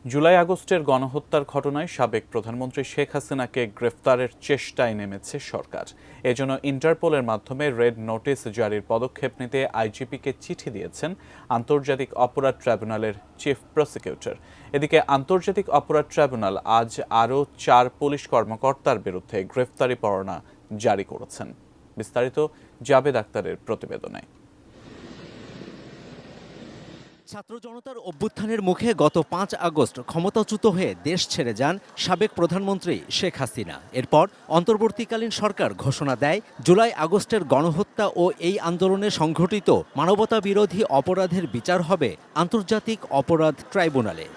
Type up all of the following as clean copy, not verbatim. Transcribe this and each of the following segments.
জুলাই আগস্টের গণহত্যার ঘটনায় সাবেক প্রধানমন্ত্রী শেখ হাসিনাকে গ্রেফতারের চেষ্টায় নেমেছে সরকার। এজন্য ইন্টারপোলের মাধ্যমে রেড নোটিশ জারির পদক্ষেপ নিতে আইজিপিকে চিঠি দিয়েছেন আন্তর্জাতিক অপরাধ ট্রাইব্যুনালের চিফ প্রসিকিউটর। এদিকে আন্তর্জাতিক অপরাধ ট্রাইব্যুনাল আজ আরও 4 পুলিশ কর্মকর্তার বিরুদ্ধে গ্রেফতারি পরোয়ানা জারি করেছেন। বিস্তারিত জাবেদ আক্তারের প্রতিবেদনে। ছাত্র জনতার অভ্যুত্থানের মুখে গত 5 আগস্ট ক্ষমতাচ্যুত হয়ে দেশ ছেড়ে যান সাবেক প্রধানমন্ত্রী শেখ হাসিনা। এরপর অন্তর্বর্তীকালীন সরকার ঘোষণা দেয় জুলাই আগস্টের গণহত্যা ও এই আন্দোলনে সংঘটিত মানবতা বিরোধী অপরাধের বিচার হবে আন্তর্জাতিক অপরাধ ট্রাইব্যুনালে।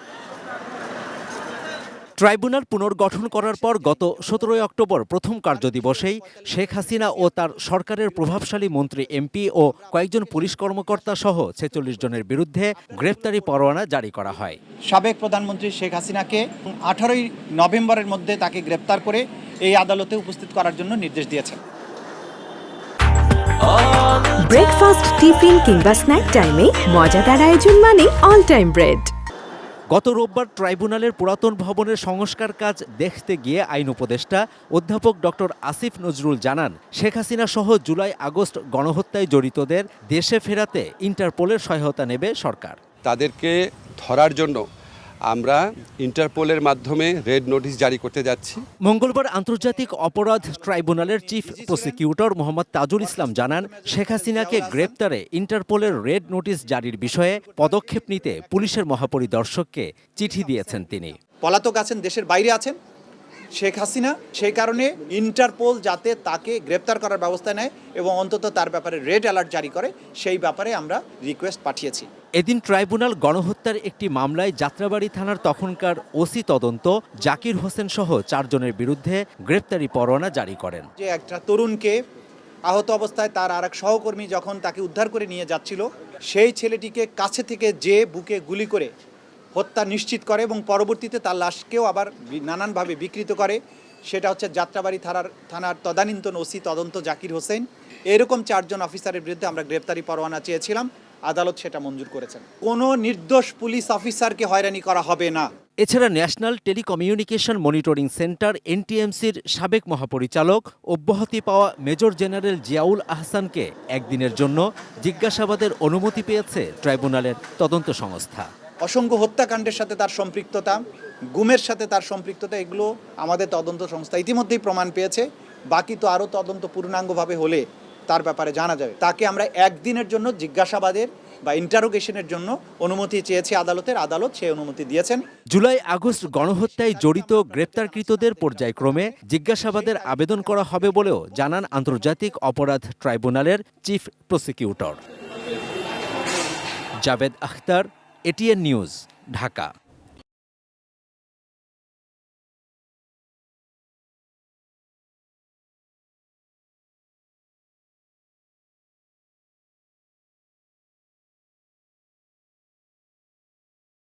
ট্রাইব্যুনাল পুনর্গঠন করার পর গত 17 অক্টোবর প্রথম কার্যদিবসেই শেখ হাসিনা ও তার সরকারের প্রভাবশালী মন্ত্রী, এমপি ও কয়েকজন পুলিশ কর্মকর্তা সহ 46 জনের বিরুদ্ধে গ্রেফতারি পরোয়ানা জারি করা হয়। সাবেক প্রধানমন্ত্রী শেখ হাসিনাকে 18 নভেম্বরের মধ্যে তাকে গ্রেফতার করে এই আদালতে উপস্থিত করার জন্য নির্দেশ দিয়েছেন। ব্রেকফাস্ট, টিফিন কিংবা স্ন্যাক টাইমে মজাদার আয়োজন মানে অল টাইম ব্রেড। গত রোববার ট্রাইব্যুনালের পুরাতন ভবনের সংস্কার কাজ দেখতে গিয়ে আইন উপদেষ্টা অধ্যাপক ডক্টর আসিফ নজরুল জানান, শেখ হাসিনা সহ জুলাই আগস্ট গণহত্যায় জড়িতদের দেশে ফেরাতে ইন্টারপোলের সহায়তা নেবে সরকার। তাদেরকে ধরার জন্য আমরা ইন্টারপোলের মাধ্যমে রেড নোটিশ জারি করতে যাচ্ছি। মঙ্গলবার আন্তর্জাতিক অপরাধ ট্রাইব্যুনালের চিফ প্রসিকিউটর মোহাম্মদ তাজুল ইসলাম জানান, শেখ হাসিনাকে গ্রেপ্তারে ইন্টারপোলের রেড নোটিশ জারির বিষয়ে পদক্ষেপ নিতে পুলিশের মহাপরিদর্শককে চিঠি দিয়েছেন তিনি। পলাতক আছেন, দেশের বাইরে আছেন শেখ হাসিনা, সেই কারণে ইন্টারপোল যাতে তাকে গ্রেপ্তার করার ব্যবস্থা নেয় এবং অন্তত তার ব্যাপারে রেড অ্যালার্ট জারি করে, সেই ব্যাপারে আমরা রিকোয়েস্ট পাঠিয়েছি। এদিন ট্রাইব্যুনাল গণহত্যার একটি মামলায় যাত্রাবাড়ী থানার তখনকার ওসি তদন্ত জাকির হোসেন সহ 4 জনের বিরুদ্ধে গ্রেপ্তারি পরোয়ানা জারি করেন। যে একটা তরুণকে আহত অবস্থায় তার আরেক সহকর্মী যখন তাকে উদ্ধার করে নিয়ে যাচ্ছিল, সেই ছেলেটিকে কাছে থেকে যে বুকে গুলি করে হত্যা নিশ্চিত করে এবং পরবর্তীতে তার লাশকেও আবার নানানভাবে বিকৃত করে, সেটা হচ্ছে যাত্রাবাড়ী থানার তদানীন্তন ওসি তদন্ত জাকির হোসেন। এরকম 4 জন অফিসারের বিরুদ্ধে আমরা গ্রেপ্তারি পরোয়ানা চেয়েছিলাম, আদালত সেটা মঞ্জুর করেছেন। কোনো নির্দোষ পুলিশ অফিসারকে হয়রানি করা হবে না। এছাড়া ন্যাশনাল টেলিকমিউনিকেশন মনিটরিং সেন্টার এনটিএমসির সাবেক মহাপরিচালক অব্যাহতি পাওয়া মেজর জেনারেল জিয়াউল আহসানকে একদিনের জন্য জিজ্ঞাসাবাদের অনুমতি পেয়েছে ট্রাইব্যুনালের তদন্ত সংস্থা। অসংখ্য হত্যাকাণ্ডের সাথে তার সম্পৃক্ততা, গুমের সাথে তার সম্পৃক্ততা, এগুলো আমাদের তদন্ত সংস্থা ইতিমধ্যেই প্রমাণ পেয়েছে। বাকি তো আরও তদন্ত পূর্ণাঙ্গভাবে হলে তার ব্যাপারে জানা যাবে। তাকে আমরা একদিনের জন্য জিজ্ঞাসাবাদের বা ইন্টারোগেশনের জন্য অনুমতি চেয়েছি আদালত সেই অনুমতি দিয়েছেন। জুলাই আগস্ট গণহত্যায় জড়িত গ্রেপ্তারকৃতদের পর্যায়ক্রমে জিজ্ঞাসাবাদের আবেদন করা হবে বলেও জানান আন্তর্জাতিক অপরাধ ট্রাইব্যুনালের chief prosecutor. Javed Akhtar, ATN news, Dhaka.